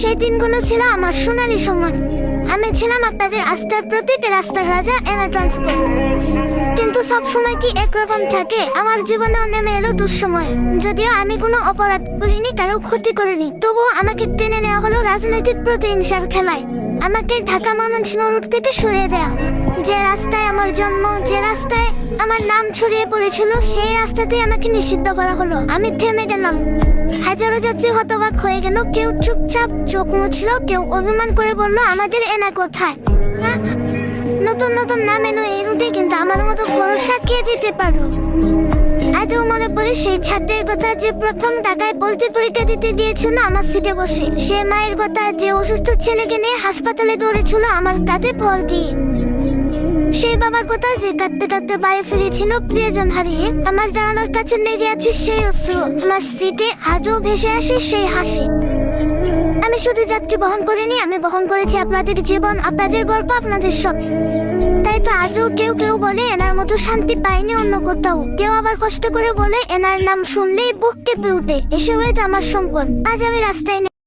সেই দিনগুলো ছিল আমার সোনালী সময়। আমি ছিলাম আপনাদের আস্থার প্রতীক, রাস্তার রাজা, এনা ট্রান্সপোর্ট। কিন্তু সব সময় কি একরকম থাকে? আমার জীবনেও নেমে এলো দুঃসময়। যদিও আমি কোনো অপরাধ করিনি, কারো ক্ষতি করিনি, তবুও আমাকে টেনে নেওয়া হলো রাজনৈতিক প্রতিহিংসার খেলায়। আমাকে ঢাকা ময়মনসিংহ রোড থেকে সরিয়ে দেয়া। যে রাস্তায় আমার জন্ম, যে রাস্তায় আমার নাম ছড়িয়ে পড়েছিল, সেই রাস্তাতেই আমাকে নিষিদ্ধ করা হলো। আমি থেমে গেলাম। হাজারো যাত্রী হতবাক হয়ে গেল। কেউ চুপচাপ চোখ মুছল, কেউ অভিমান করে বলল, আমাদের এনা কোথায়? নতুন নতুন নাম এলো এই রুটে, কিন্তু আমার মতো ভরসা কে দিতে পারো? আজও মনে পড়ে সেই ছাত্রের কথা, যে প্রথম ঢাকায় ভর্তি পরীক্ষা দিতে গিয়েছিল আমার সিটে বসে। সে মায়ের কথা, যে অসুস্থ ছেলেকে নিয়ে হাসপাতালে দৌড়েছিল আমার কাঁধে ভর দিয়ে। সেই বাবার কথা, যে কাঁদতে কাঁদতে বাড়ি ফিরেছিল প্রিয়জন হারিয়ে। আমার জানালার কাছে লেগে আছে সেই অশ্রু, আমার সিটে আজও ভেসে আসে সেই হাসি। আমি শুধু যাত্রী বহন করিনি, আমি বহন করেছি আপনাদের জীবন, আপনাদের গল্প, আপনাদের সব। তাই তো আজও কেউ কেউ বলে এনার মতো শান্তি পাইনি অন্য কোথাও। কেউ আবার কষ্ট করে বলে এনার নাম শুনলেই বুক কেঁপে উঠে। এসবই তো আমার সম্পদ। আজ আমি রাস্তায়